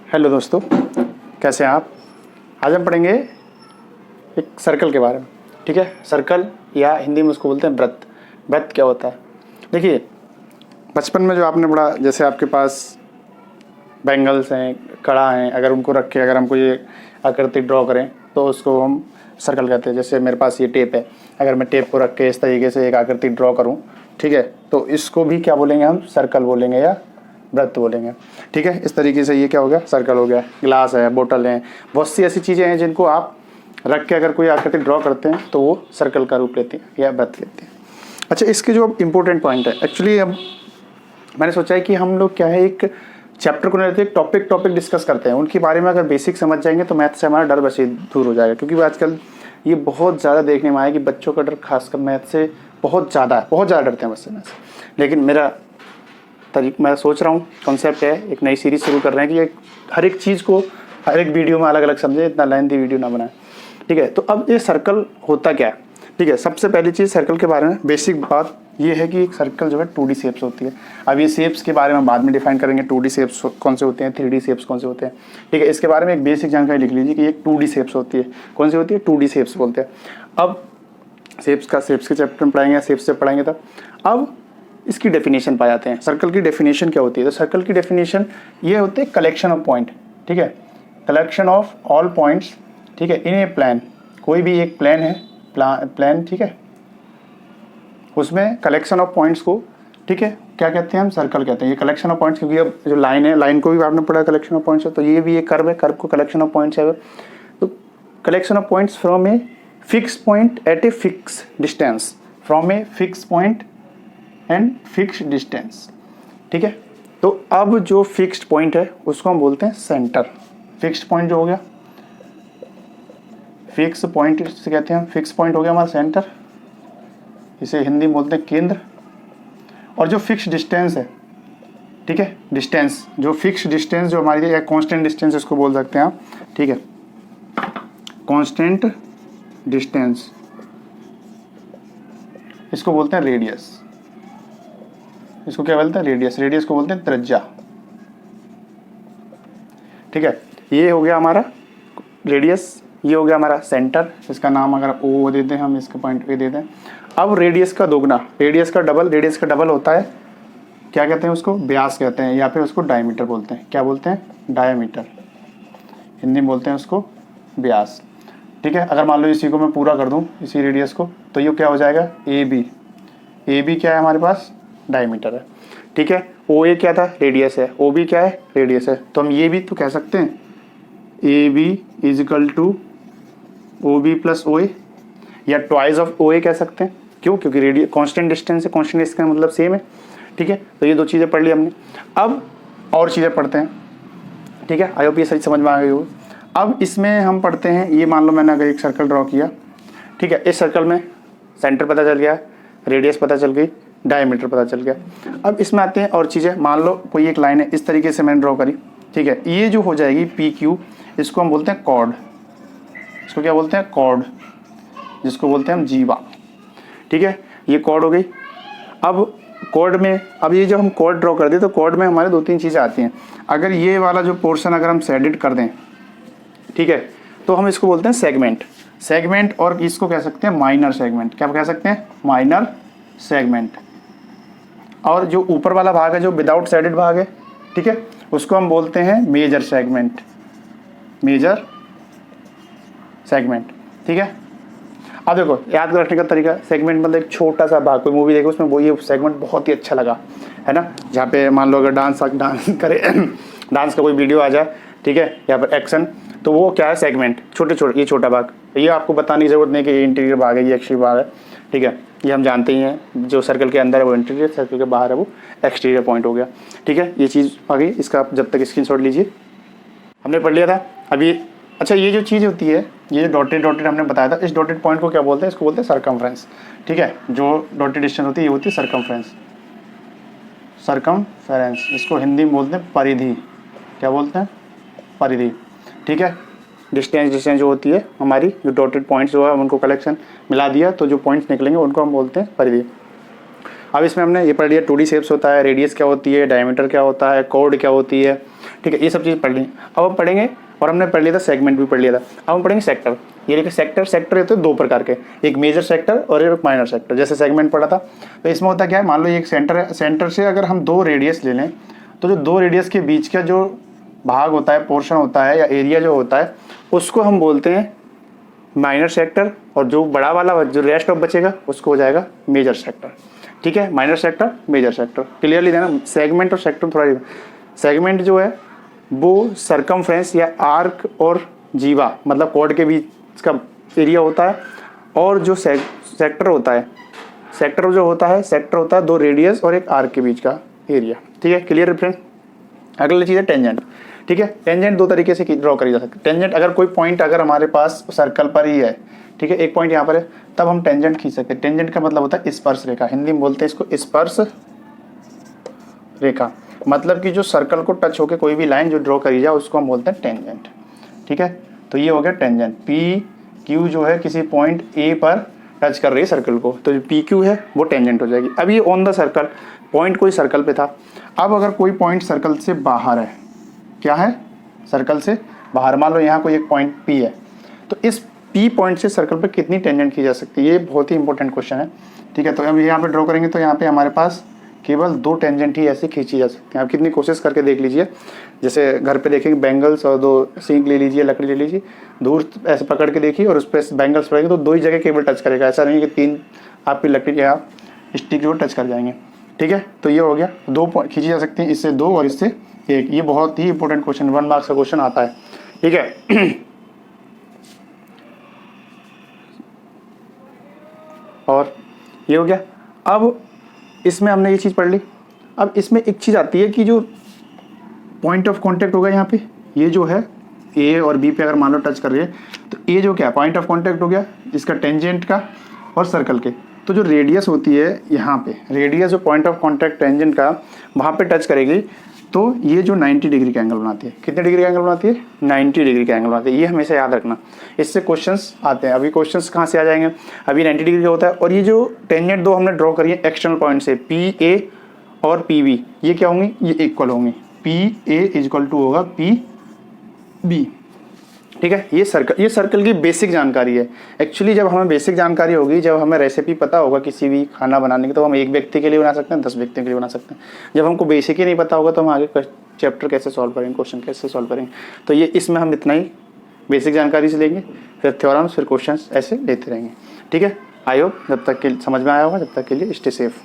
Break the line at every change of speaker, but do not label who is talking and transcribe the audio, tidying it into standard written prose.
Hello दोस्तों, कैसे हैं आप। आज हम पढ़ेंगे एक सर्कल के बारे में। ठीक है, सर्कल या हिंदी में उसको बोलते हैं वृत्त। वृत्त क्या होता है? देखिए, बचपन में जो आपने पढ़ा, जैसे आपके पास बैंगल्स हैं, कड़ा हैं, अगर उनको रख के अगर हमको ये आकृति ड्रॉ करें तो उसको हम सर्कल कहते हैं। जैसे मेरे पास ये टेप है, अगर मैं टेप को रख के इस तरीके से एक आकृति ड्रॉ करूँ, ठीक है, तो इसको भी क्या बोलेंगे हम? सर्कल बोलेंगे या वृत्त बोलेंगे। ठीक है, इस तरीके से ये क्या हो गया? सर्कल हो गया। ग्लास है, बोतल है, बहुत सी ऐसी चीज़ें हैं जिनको आप रख के अगर कोई आकृति ड्रॉ करते हैं तो वो सर्कल का रूप लेती हैं या वृत्त लेती हैं। अच्छा, इसके जो इम्पोर्टेंट पॉइंट है, एक्चुअली अब मैंने सोचा है कि हम लोग क्या है, एक चैप्टर को लेते हैं, टॉपिक डिस्कस करते हैं, उनके बारे में अगर बेसिक समझ जाएंगे तो मैथ से हमारा डर वैसे दूर हो जाएगा। क्योंकि आजकल ये बहुत ज़्यादा देखने में आया कि बच्चों का डर खासकर मैथ से बहुत ज़्यादा डरते हैं बच्चे मैथ से। लेकिन मैं सोच रहा हूँ, कॉन्सेप्ट है, एक नई सीरीज शुरू कर रहे हैं कि हर एक चीज़ को हर एक वीडियो में अलग अलग समझे, इतना लेंथी वीडियो ना बनाए। ठीक है, तो अब ये सर्कल होता क्या है? ठीक है, सबसे पहली चीज़ सर्कल के बारे में बेसिक बात ये है कि एक सर्कल जो है 2D शेप्स होती है। अब ये शेप्स के बारे में बाद में डिफाइन करेंगे, 2D शेप्स कौन से होते हैं, 3D शेप्स कौन से होते हैं। ठीक है, इसके बारे में एक बेसिक जानकारी लिख लीजिए कि एक 2D शेप्स होती है। कौन सी होती है? 2D शेप्स बोलते हैं। अब शेप्स के चैप्टर में पढ़ाएंगे, शेप्स से पढ़ाएंगे तब। अब इसकी डेफिनेशन पा जाते हैं। सर्कल की डेफिनेशन क्या होती है? तो सर्कल की डेफिनेशन ये होती है कलेक्शन ऑफ पॉइंट। ठीक है, कलेक्शन ऑफ ऑल पॉइंट्स, ठीक है, इन ए प्लान। कोई भी एक प्लान है, प्लान, ठीक है, उसमें कलेक्शन ऑफ पॉइंट्स को, ठीक है, क्या कहते हैं हम? सर्कल कहते हैं। ये कलेक्शन ऑफ पॉइंट्स, क्योंकि अब जो लाइन है, लाइन को भी आपने पढ़ा कलेक्शन ऑफ पॉइंट्स है, तो ये भी एक कर्व है, कर्व को कलेक्शन ऑफ पॉइंट्स है। तो collection of points from a fix point at a fix distance, from a fix point and fix distance. ठीक है, तो अब जो फिक्स्ड पॉइंट है उसको हम बोलते हैं सेंटर। फिक्स्ड पॉइंट जो हो गया, फिक्स पॉइंट से कहते हैं हम, फिक्स पॉइंट हो गया हमारा सेंटर, इसे हिंदी में बोलते हैं केंद्र। और जो फिक्स डिस्टेंस है, ठीक है, डिस्टेंस, जो फिक्स डिस्टेंस जो हमारी या कांस्टेंट डिस्टेंस इसको बोल सकते हैं आप। ठीक है, कांस्टेंट डिस्टेंस, इसको बोलते हैं रेडियस। इसको क्या बोलते हैं? रेडियस। रेडियस को बोलते हैं त्रिज्या। ठीक है, ये हो गया हमारा रेडियस, ये हो गया हमारा सेंटर। इसका नाम अगर ओ देते हैं हम, इसका पॉइंट ए देते हैं। अब रेडियस का दोगुना, रेडियस का डबल होता है, क्या कहते हैं उसको? व्यास कहते हैं, या फिर उसको डायमीटर बोलते हैं। क्या बोलते हैं? डायमीटर। हिंदी में बोलते हैं उसको व्यास। ठीक है, अगर मान लो इसी को मैं पूरा कर दूं, इसी रेडियस को, तो ये क्या हो जाएगा? A B. ए बी क्या है हमारे पास? डायमीटर है। ठीक है, ओ ए क्या था? रेडियस है। ओ बी क्या है? रेडियस है। तो हम ये भी तो कह सकते हैं, A B is equal to O B plus O A, या ट्वाइस ऑफ ओ ए कह सकते हैं। क्यों? क्योंकि रेडियस कांस्टेंट डिस्टेंस है, कांस्टेंट डिस्टेंस का मतलब सेम है। ठीक है, तो ये दो चीज़ें पढ़ ली हमने। अब और चीज़ें पढ़ते हैं। ठीक है, आई होप ये सही समझ में आ गई होगी। अब इसमें हम पढ़ते हैं, ये मान लो मैंने अगर एक सर्कल ड्रॉ किया, ठीक है, इस सर्कल में सेंटर पता चल गया, रेडियस पता चल गई, डायमीटर पता चल गया। अब इसमें आते हैं और चीज़ें। मान लो कोई एक लाइन है, इस तरीके से मैंने ड्रॉ करी, ठीक है, ये जो हो जाएगी पी क्यू, इसको हम बोलते हैं कॉर्ड। इसको क्या बोलते हैं? कॉर्ड, जिसको बोलते हैं हम जीवा। ठीक है, ये कॉर्ड हो गई। अब कॉर्ड में, अब ये जो हम कॉर्ड ड्रॉ कर दें तो कॉर्ड में हमारे दो तीन चीज़ें आती हैं। अगर ये वाला जो पोर्शन अगर हम शेडेड कर दें, ठीक है, तो हम इसको बोलते हैं सेगमेंट। सेगमेंट, और इसको कह सकते हैं माइनर सेगमेंट। क्या कह सकते हैं? Minor segment. और जो ऊपर वाला भाग है, जो विदाउट शेडेड भाग है, ठीक है, उसको हम बोलते हैं मेजर सेगमेंट। Major segment. ठीक है, अब देखो याद रखने का तरीका, सेगमेंट मतलब एक छोटा सा भाग। कोई मूवी देखो उसमें वो ये सेगमेंट बहुत ही अच्छा लगा, है ना, जहाँ पे मान लो अगर डांस करे डांस का कोई वीडियो आ जाए, ठीक है, या फिर एक्शन, तो वो क्या है? सेगमेंट। छोटे ये छोटा भाग। ये आपको बताने की जरूरत नहीं कि ये इंटीरियर भाग है, ये एक्सटीरियर भाग है। ठीक है, ये हम जानते ही हैं, जो सर्कल के अंदर है वो इंटीरियर, सर्कल के बाहर है वो एक्सटीरियर पॉइंट हो गया। ठीक है, ये चीज़ आ गई। इसका आप जब तक स्क्रीनशॉट लीजिए, हमने पढ़ लिया था अभी। अच्छा, ये जो चीज़ होती है, ये डॉटेड हमने बताया था, इस डॉटेड पॉइंट को क्या बोलते हैं? इसको बोलते हैं सर्कमफ्रेंस। ठीक है, जो डॉटेड डिस्टेंस होती है ये होती है सर्कमफ्रेंस। सर्कमफ्रेंस, इसको हिंदी में बोलते हैं परिधि। क्या बोलते हैं? परिधि। ठीक है, डिस्टेंस जो होती है हमारी, जो डॉटेड पॉइंट्स जो है उनको कलेक्शन मिला दिया तो जो पॉइंट्स निकलेंगे उनको हम बोलते हैं परिधि। अब इसमें हमने ये पढ़ लिया 2D शेप्स होता है, रेडियस क्या होती है, डायमीटर क्या होता है, कॉर्ड क्या होती है। ठीक है, ये सब चीज़ पढ़ ली। अब हम पढ़ेंगे, और हमने पढ़ लिया था सेगमेंट भी पढ़ लिया था, अब हम पढ़ेंगे सेक्टर। ये देखिए सेक्टर होते हैं दो प्रकार के, एक मेजर सेक्टर और एक माइनर सेक्टर। जैसे सेगमेंट पढ़ा था, तो इसमें होता क्या है, मान लो ये एक सेंटर है, सेंटर से अगर हम 2 रेडियस ले लें, तो जो 2 रेडियस के बीच का जो भाग होता है, पोर्शन होता है या एरिया जो होता है, उसको हम बोलते हैं माइनर सेक्टर, और जो बड़ा वाला जो रेस्ट ऑफ बचेगा उसको हो जाएगा मेजर सेक्टर। ठीक है, minor sector, major sector, clearly देना। सेगमेंट और सेक्टर थोड़ा, सेगमेंट जो है वो सरकमफ्रेंस या आर्क और जीवा मतलब कॉर्ड के बीच का एरिया होता है, और जो सेक्टर होता है, सेक्टर जो होता है, सेक्टर होता है 2 रेडियस और एक आर्क के बीच का एरिया। ठीक है, क्लियर फ्रेंड। अगली चीज़ है टेंजेंट। ठीक है, टेंजेंट 2 तरीके से ड्रॉ करी जा सकती है। टेंजेंट अगर कोई पॉइंट अगर हमारे पास सर्कल पर ही है, ठीक है, एक पॉइंट यहाँ पर है, तब हम टेंजेंट खींच सकते हैं। टेंजेंट का मतलब होता है स्पर्श रेखा, हिंदी में बोलते हैं इसको स्पर्श रेखा, मतलब कि जो सर्कल को टच होकर कोई भी लाइन जो ड्रॉ करी जाए उसको हम बोलते हैं टेंजेंट। ठीक है, तो ये हो गया टेंजेंट। पी क्यू जो है किसी पॉइंट ए पर टच कर रही है सर्कल को, तो जो पी क्यू है वो टेंजेंट हो जाएगी। अब ये ऑन द सर्कल, पॉइंट कोई सर्कल पे था, अब अगर कोई पॉइंट सर्कल से बाहर है, क्या है, सर्कल से बाहर, मान लो यहाँ कोई एक पॉइंट पी है, तो इस पी पॉइंट से सर्कल पर कितनी टेंजेंट की जा सकती है, ये बहुत ही इंपॉर्टेंट क्वेश्चन है। ठीक है, तो अब यहाँ पे ड्रॉ करेंगे तो यहाँ पे हमारे पास केवल 2 टेंजेंट ही ऐसे खींची जा सकती हैं। आप कितनी कोशिश करके देख लीजिए, जैसे घर पे देखेंगे बैंगल्स और 2 सींग ले लीजिए, लकड़ी ले लीजिए, दूर ऐसे पकड़ के देखिए और उस पर बैंगल्स पड़ेंगे तो 2 ही जगह केवल टच करेगा, ऐसा नहीं कि 3 आपकी लकड़ी या स्टिक जो टच कर जाएंगे। ठीक है, तो ये हो गया, 2 खींची जा सकती हैं, इससे 2 और इससे 1। ये बहुत ही इंपॉर्टेंट क्वेश्चन, 1 मार्क्स का क्वेश्चन आता है। ठीक है, और ये हो गया। अब इसमें हमने ये चीज़ पढ़ ली। अब इसमें एक चीज़ आती है कि जो पॉइंट ऑफ कांटेक्ट होगा यहाँ पे, ये जो है ए और बी पे अगर मान लो टच कर रही है, तो ए जो क्या पॉइंट ऑफ कांटेक्ट हो गया इसका टेंजेंट का और सर्कल के। तो जो रेडियस होती है यहाँ पे, रेडियस जो पॉइंट ऑफ कांटेक्ट टेंजेंट का वहाँ पे टच करेगी, तो ये जो 90 डिग्री का एंगल बनाती है, कितने डिग्री का एंगल बनाती है, 90 डिग्री का एंगल बनाती है। ये हमेशा याद रखना, इससे क्वेश्चंस आते हैं। अभी क्वेश्चंस कहाँ से आ जाएंगे, अभी 90 डिग्री का होता है। और ये जो टेंजेंट 2 हमने ड्रॉ करी है एक्सटर्नल पॉइंट से, पी ए और पी बी, ये क्या होंगी, ये इक्वल होंगी, पी ए इक्वल टू होगा पी बी। ठीक है, ये सर्कल की बेसिक जानकारी है। एक्चुअली जब हमें बेसिक जानकारी होगी, जब हमें रेसिपी पता होगा किसी भी खाना बनाने की, तो हम 1 व्यक्ति के लिए बना सकते हैं, 10 व्यक्तियों के लिए बना सकते हैं। जब हमको बेसिक ही नहीं पता होगा तो हम आगे चैप्टर कैसे सॉल्व करेंगे, क्वेश्चन कैसे सॉल्व करेंगे। तो ये इसमें हम इतना ही बेसिक जानकारी से लेंगे, फिर थ्योरम्स, फिर क्वेश्चन ऐसे लेते रहेंगे। ठीक है, आई होप जब तक के समझ में आया होगा, जब तक के लिए स्टे सेफ।